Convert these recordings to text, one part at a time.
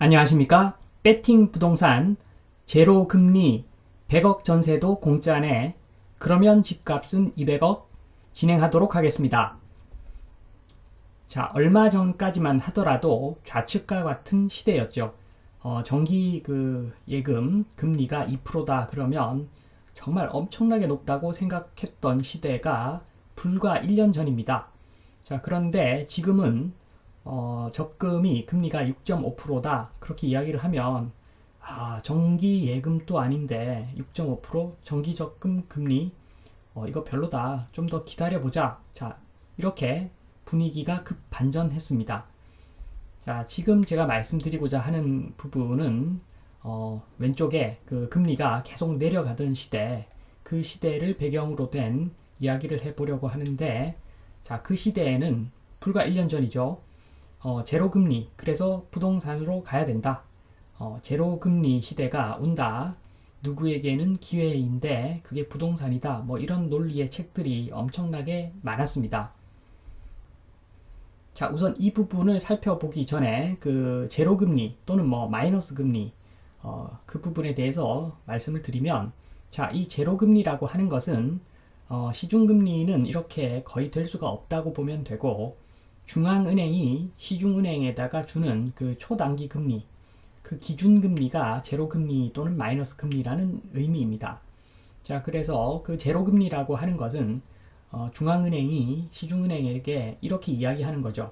안녕하십니까? 배팅 부동산 제로 금리 100억 전세도 공짜네. 그러면 집값은 200억 진행하도록 하겠습니다. 자, 얼마 전까지만 하더라도 좌측과 같은 시대였죠. 정기 예금 금리가 2%다 그러면 정말 엄청나게 높다고 생각했던 시대가 불과 1년 전입니다. 자, 그런데 지금은 적금이 금리가 6.5%다 그렇게 이야기를 하면 정기 예금도 아닌데 6.5% 정기 적금 금리 이거 별로다. 좀 더 기다려보자. 자, 이렇게 분위기가 급 반전했습니다. 자, 지금 제가 말씀드리고자 하는 부분은 왼쪽에 그 금리가 계속 내려가던 시대, 그 시대를 배경으로 된 이야기를 해보려고 하는데, 자, 그 시대에는 불과 1년 전이죠. 제로금리, 그래서 부동산으로 가야 된다. 제로금리 시대가 온다. 누구에게는 기회인데 그게 부동산이다. 뭐 이런 논리의 책들이 엄청나게 많았습니다. 자, 우선 이 부분을 살펴보기 전에 그 제로금리 또는 뭐 마이너스 금리 그 부분에 대해서 말씀을 드리면, 자, 이 제로금리라고 하는 것은 시중금리는 이렇게 거의 될 수가 없다고 보면 되고, 중앙은행이 시중은행에다가 주는 그 초단기 금리, 그 기준금리가 제로금리 또는 마이너스 금리라는 의미입니다. 자, 그래서 그 제로금리라고 하는 것은 중앙은행이 시중은행에게 이렇게 이야기하는 거죠.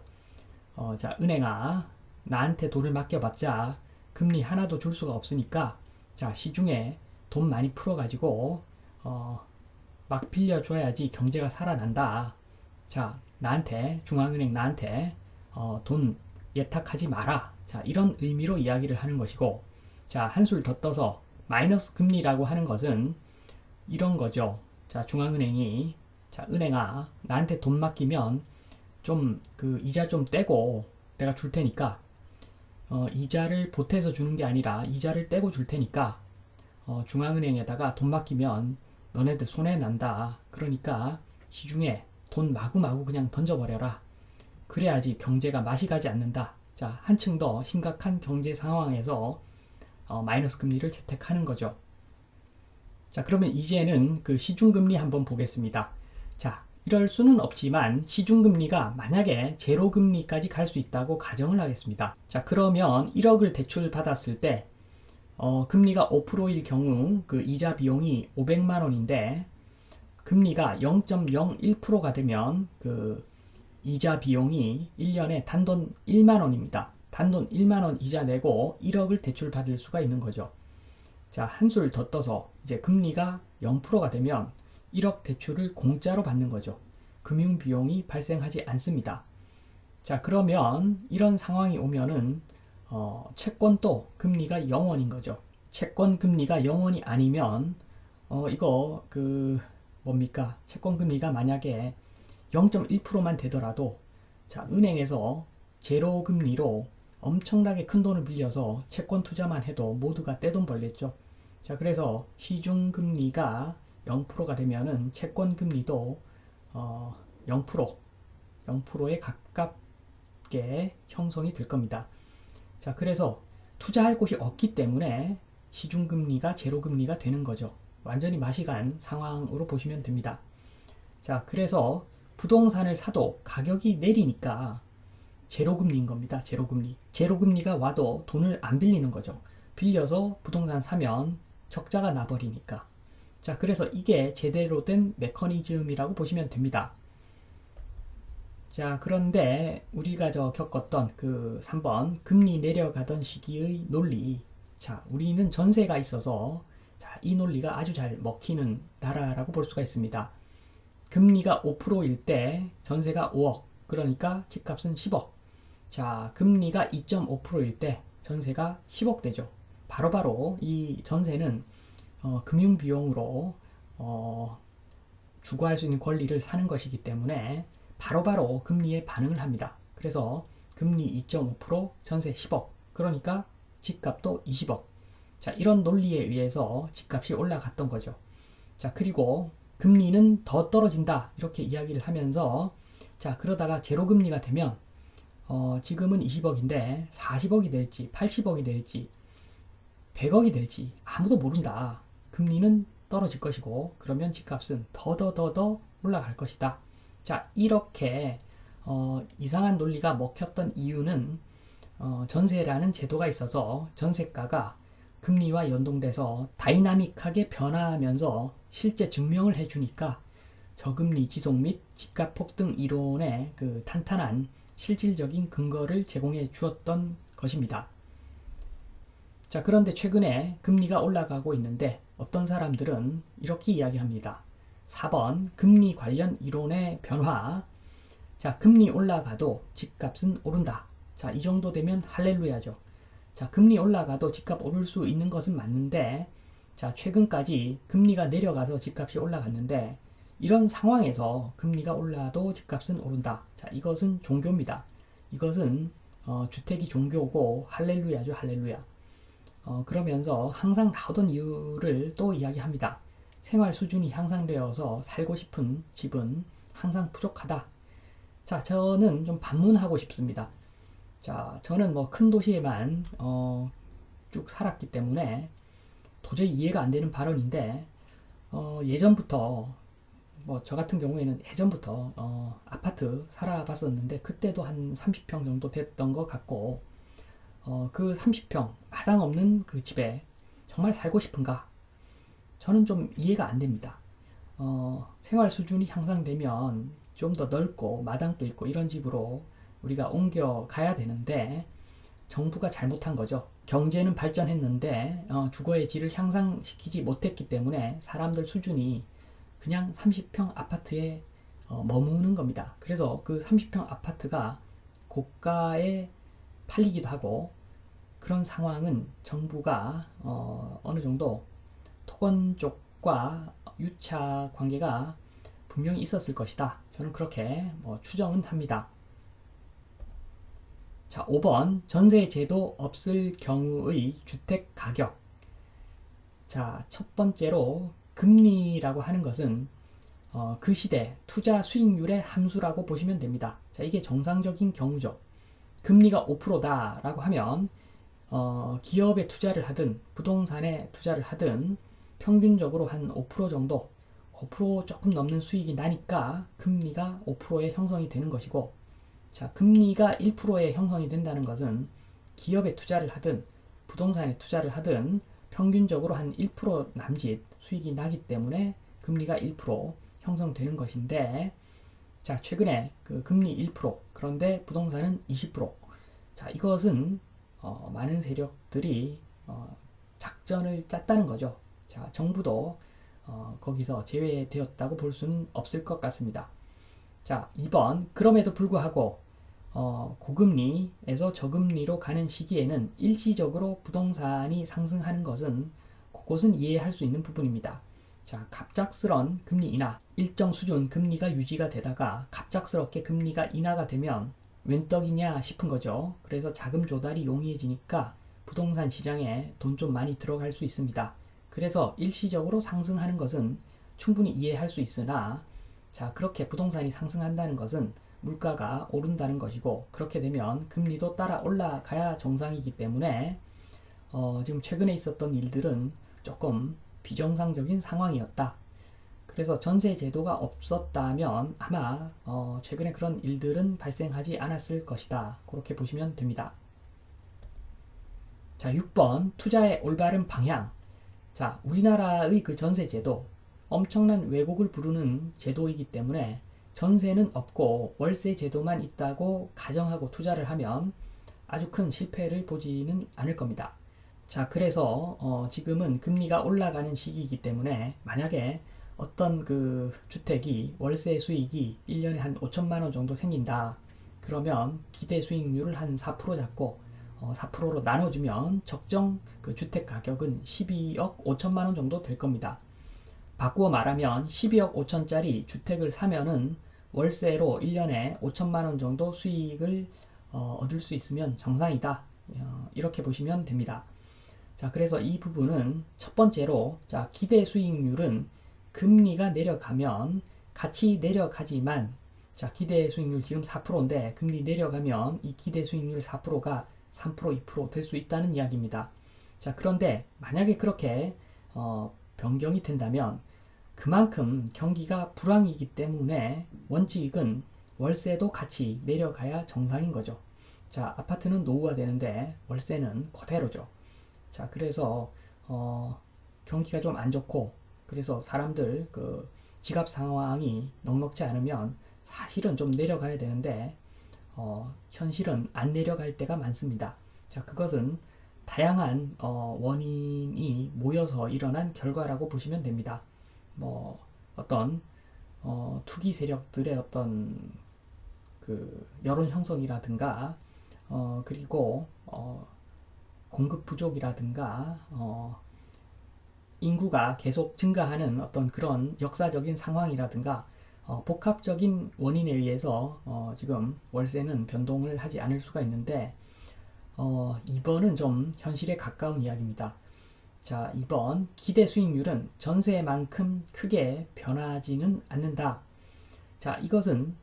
자, 은행아, 나한테 돈을 맡겨봤자 금리 하나도 줄 수가 없으니까, 자, 시중에 돈 많이 풀어가지고 막 빌려줘야지 경제가 살아난다. 자, 나한테, 중앙은행 나한테 돈 예탁하지 마라. 자, 이런 의미로 이야기를 하는 것이고, 자, 한술 더 떠서 마이너스 금리라고 하는 것은 이런 거죠. 자, 중앙은행이, 자, 은행아, 나한테 돈 맡기면 좀 그 이자 좀 떼고 내가 줄 테니까, 이자를 보태서 주는 게 아니라 이자를 떼고 줄 테니까, 중앙은행에다가 돈 맡기면 너네들 손해 난다. 그러니까 시중에 돈 마구마구 그냥 던져버려라. 그래야지 경제가 맛이 가지 않는다. 자, 한층 더 심각한 경제 상황에서 마이너스 금리를 채택하는 거죠. 자, 그러면 이제는 그 시중금리 한번 보겠습니다. 자, 이럴 수는 없지만 시중금리가 만약에 제로금리까지 갈 수 있다고 가정을 하겠습니다. 자, 그러면 1억을 대출 받았을 때 금리가 5%일 경우 그 이자 비용이 500만 원인데, 금리가 0.01%가 되면 그 이자 비용이 1년에 단돈 1만 원입니다. 단돈 1만 원 이자 내고 1억을 대출 받을 수가 있는 거죠. 자, 한술 더 떠서 이제 금리가 0%가 되면 1억 대출을 공짜로 받는 거죠. 금융 비용이 발생하지 않습니다. 자, 그러면 이런 상황이 오면은 채권도 금리가 0원인 거죠. 채권 금리가 0원이 아니면 이거 뭡니까? 채권 금리가 만약에 0.1%만 되더라도, 자, 은행에서 제로 금리로 엄청나게 큰 돈을 빌려서 채권 투자만 해도 모두가 떼돈 벌겠죠. 자, 그래서 시중 금리가 0%가 되면은 채권 금리도 0%에 가깝게 형성이 될 겁니다. 자, 그래서 투자할 곳이 없기 때문에 시중 금리가 제로 금리가 되는 거죠. 완전히 맛이 간 상황으로 보시면 됩니다. 자, 그래서 부동산을 사도 가격이 내리니까 제로금리인 겁니다. 제로금리. 제로금리가 와도 돈을 안 빌리는 거죠. 빌려서 부동산 사면 적자가 나버리니까. 자, 그래서 이게 제대로 된 메커니즘이라고 보시면 됩니다. 자, 그런데 우리가 겪었던 그 3번 금리 내려가던 시기의 논리. 자, 우리는 전세가 있어서, 자, 이 논리가 아주 잘 먹히는 나라라고 볼 수가 있습니다. 금리가 5%일 때 전세가 5억, 그러니까 집값은 10억. 자, 금리가 2.5%일 때 전세가 10억 되죠. 바로바로 이 전세는 금융 비용으로 주거할 수 있는 권리를 사는 것이기 때문에 바로바로 금리에 반응을 합니다. 그래서 금리 2.5%, 전세 10억, 그러니까 집값도 20억. 자, 이런 논리에 의해서 집값이 올라갔던 거죠. 자, 그리고 금리는 더 떨어진다 이렇게 이야기를 하면서, 자, 그러다가 제로금리가 되면 지금은 20억인데 40억이 될지 80억이 될지 100억이 될지 아무도 모른다. 금리는 떨어질 것이고 그러면 집값은 더 올라갈 것이다. 자, 이렇게 이상한 논리가 먹혔던 이유는 전세라는 제도가 있어서 전세가가 금리와 연동돼서 다이나믹하게 변화하면서 실제 증명을 해주니까 저금리 지속 및 집값 폭등 이론의 그 탄탄한 실질적인 근거를 제공해 주었던 것입니다. 자, 그런데 최근에 금리가 올라가고 있는데 어떤 사람들은 이렇게 이야기합니다. 4번 금리 관련 이론의 변화. 자, 금리 올라가도 집값은 오른다. 자, 이 정도 되면 할렐루야죠. 자, 금리 올라가도 집값 오를 수 있는 것은 맞는데, 자, 최근까지 금리가 내려가서 집값이 올라갔는데, 이런 상황에서 금리가 올라도 집값은 오른다. 자, 이것은 종교입니다. 이것은 주택이 종교고 할렐루야죠, 할렐루야. 그러면서 항상 나오던 이유를 또 이야기합니다. 생활 수준이 향상되어서 살고 싶은 집은 항상 부족하다. 자, 저는 좀 반문하고 싶습니다. 자, 저는 뭐 큰 도시에만 쭉 살았기 때문에 도저히 이해가 안 되는 발언인데 예전부터 뭐 저 같은 경우에는 예전부터 아파트 살아봤었는데 그때도 한 30평 정도 됐던 것 같고 그 30평 마당 없는 그 집에 정말 살고 싶은가? 저는 좀 이해가 안 됩니다. 생활 수준이 향상되면 좀 더 넓고 마당도 있고 이런 집으로 우리가 옮겨 가야 되는데 정부가 잘못한 거죠. 경제는 발전했는데 주거의 질을 향상시키지 못했기 때문에 사람들 수준이 그냥 30평 아파트에 머무는 겁니다. 그래서 그 30평 아파트가 고가에 팔리기도 하고 그런 상황은 정부가 어느 정도 토건 쪽과 유착 관계가 분명히 있었을 것이다. 저는 그렇게 추정은 합니다. 자, 5번 전세 제도 없을 경우의 주택 가격. 자, 첫 번째로 금리라고 하는 것은 그 시대 투자 수익률의 함수라고 보시면 됩니다. 자, 이게 정상적인 경우죠. 금리가 5%다라고 하면 기업에 투자를 하든 부동산에 투자를 하든 평균적으로 한 5% 정도 5% 조금 넘는 수익이 나니까 금리가 5%의 형성이 되는 것이고, 자, 금리가 1%의 형성이 된다는 것은 기업에 투자를 하든 부동산에 투자를 하든 평균적으로 한 1% 남짓 수익이 나기 때문에 금리가 1% 형성되는 것인데, 자, 최근에 그 금리 1% 그런데 부동산은 20%. 자, 이것은 많은 세력들이 작전을 짰다는 거죠. 자, 정부도 거기서 제외되었다고 볼 수는 없을 것 같습니다. 자, 2번 그럼에도 불구하고 고금리에서 저금리로 가는 시기에는 일시적으로 부동산이 상승하는 것은 그것은 이해할 수 있는 부분입니다. 자, 갑작스런 금리 인하, 일정 수준 금리가 유지가 되다가 갑작스럽게 금리가 인하가 되면 웬 떡이냐 싶은 거죠. 그래서 자금 조달이 용이해지니까 부동산 시장에 돈 좀 많이 들어갈 수 있습니다. 그래서 일시적으로 상승하는 것은 충분히 이해할 수 있으나, 자, 그렇게 부동산이 상승한다는 것은 물가가 오른다는 것이고, 그렇게 되면 금리도 따라 올라가야 정상이기 때문에 지금 최근에 있었던 일들은 조금 비정상적인 상황이었다. 그래서 전세 제도가 없었다면 아마 최근에 그런 일들은 발생하지 않았을 것이다. 그렇게 보시면 됩니다. 자, 6번 투자의 올바른 방향. 자, 우리나라의 그 전세 제도 엄청난 왜곡을 부르는 제도이기 때문에 전세는 없고 월세 제도만 있다고 가정하고 투자를 하면 아주 큰 실패를 보지는 않을 겁니다. 자, 그래서 지금은 금리가 올라가는 시기이기 때문에 만약에 어떤 그 주택이 월세 수익이 1년에 한 5천만 원 정도 생긴다. 그러면 기대 수익률을 한 4% 잡고 4%로 나눠주면 적정 그 주택 가격은 12억 5천만 원 정도 될 겁니다. 바꾸어 말하면 12억 5천짜리 주택을 사면은 월세로 1년에 5천만 원 정도 수익을 얻을 수 있으면 정상이다. 이렇게 보시면 됩니다. 자, 그래서 이 부분은 첫 번째로, 자, 기대 수익률은 금리가 내려가면 같이 내려가지만 자, 기대 수익률 지금 4%인데 금리 내려가면 이 기대 수익률 4%가 3%, 2%될 수 있다는 이야기입니다. 자, 그런데 만약에 그렇게 변경이 된다면 그만큼 경기가 불황이기 때문에 원칙은 월세도 같이 내려가야 정상인 거죠. 자, 아파트는 노후가 되는데 월세는 그대로죠. 자, 그래서 경기가 좀 안 좋고 그래서 사람들 그 지갑 상황이 넉넉지 않으면 사실은 좀 내려가야 되는데 현실은 안 내려갈 때가 많습니다. 자, 그것은 다양한 원인이 모여서 일어난 결과라고 보시면 됩니다. 뭐 어떤 투기 세력들의 어떤 그 여론 형성이라든가 그리고 공급 부족이라든가 인구가 계속 증가하는 어떤 그런 역사적인 상황이라든가 복합적인 원인에 의해서 지금 월세는 변동을 하지 않을 수가 있는데 2번은 좀 현실에 가까운 이야기입니다. 자, 2번 기대 수익률은 전세만큼 크게 변하지는 않는다. 자, 이것은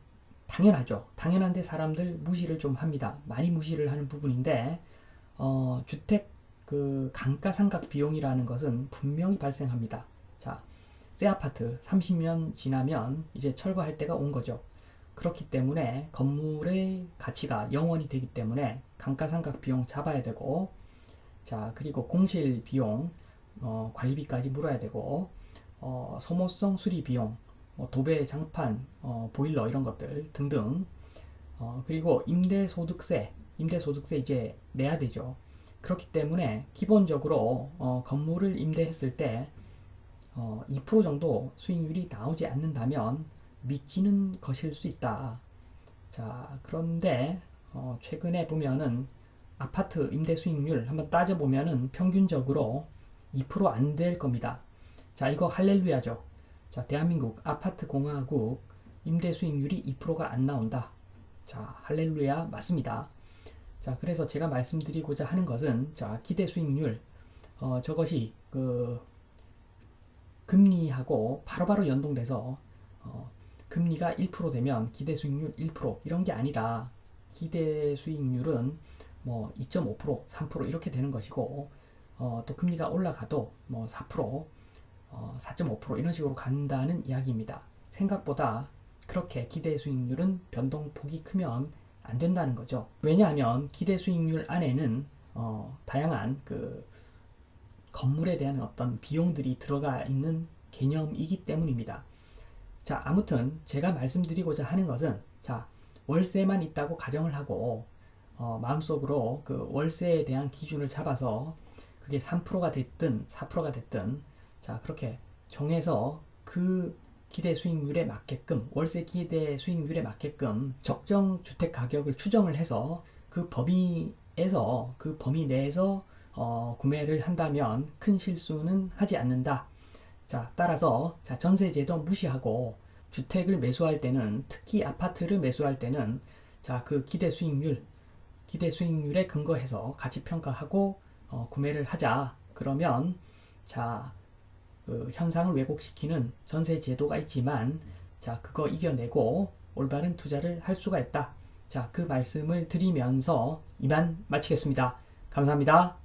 당연하죠. 당연한데 사람들 무시를 좀 합니다. 많이 무시를 하는 부분인데 주택 그 감가상각 비용이라는 것은 분명히 발생합니다. 자, 새 아파트 30년 지나면 이제 철거할 때가 온 거죠. 그렇기 때문에 건물의 가치가 영원이 되기 때문에 감가상각 비용 잡아야 되고, 자, 그리고 공실 비용, 관리비까지 물어야 되고, 소모성 수리 비용, 도배, 장판, 보일러 이런 것들 등등, 그리고 임대소득세 이제 내야 되죠. 그렇기 때문에 기본적으로 건물을 임대했을 때 2% 정도 수익률이 나오지 않는다면 미치는 것일 수 있다. 자, 그런데 최근에 보면은 아파트 임대 수익률 한번 따져보면은 평균적으로 2% 안 될 겁니다. 자, 이거 할렐루야죠. 자, 대한민국 아파트 공화국 임대 수익률이 2%가 안 나온다. 자, 할렐루야 맞습니다. 자, 그래서 제가 말씀드리고자 하는 것은 자, 기대 수익률 저것이 그 금리하고 바로바로 연동돼서 금리가 1% 되면 기대 수익률 1% 이런 게 아니라 기대 수익률은 뭐 2.5%, 3% 이렇게 되는 것이고 또 금리가 올라가도 뭐 4%, 4.5% 이런 식으로 간다는 이야기입니다. 생각보다 그렇게 기대 수익률은 변동폭이 크면 안 된다는 거죠. 왜냐하면 기대 수익률 안에는 다양한 그 건물에 대한 어떤 비용들이 들어가 있는 개념이기 때문입니다. 자, 아무튼 제가 말씀드리고자 하는 것은 자, 월세만 있다고 가정을 하고 마음속으로 그 월세에 대한 기준을 잡아서 그게 3%가 됐든 4%가 됐든 자, 그렇게 정해서 그 기대 수익률에 맞게끔 월세 기대 수익률에 맞게끔 적정 주택 가격을 추정을 해서 그 범위에서 그 범위 내에서 구매를 한다면 큰 실수는 하지 않는다. 자, 따라서 자, 전세제도 무시하고 주택을 매수할 때는 특히 아파트를 매수할 때는 자, 그 기대 수익률에 근거해서 가치 평가하고 구매를 하자. 그러면 자, 그 현상을 왜곡시키는 전세 제도가 있지만 자, 그거 이겨내고 올바른 투자를 할 수가 있다. 자, 그 말씀을 드리면서 이만 마치겠습니다. 감사합니다.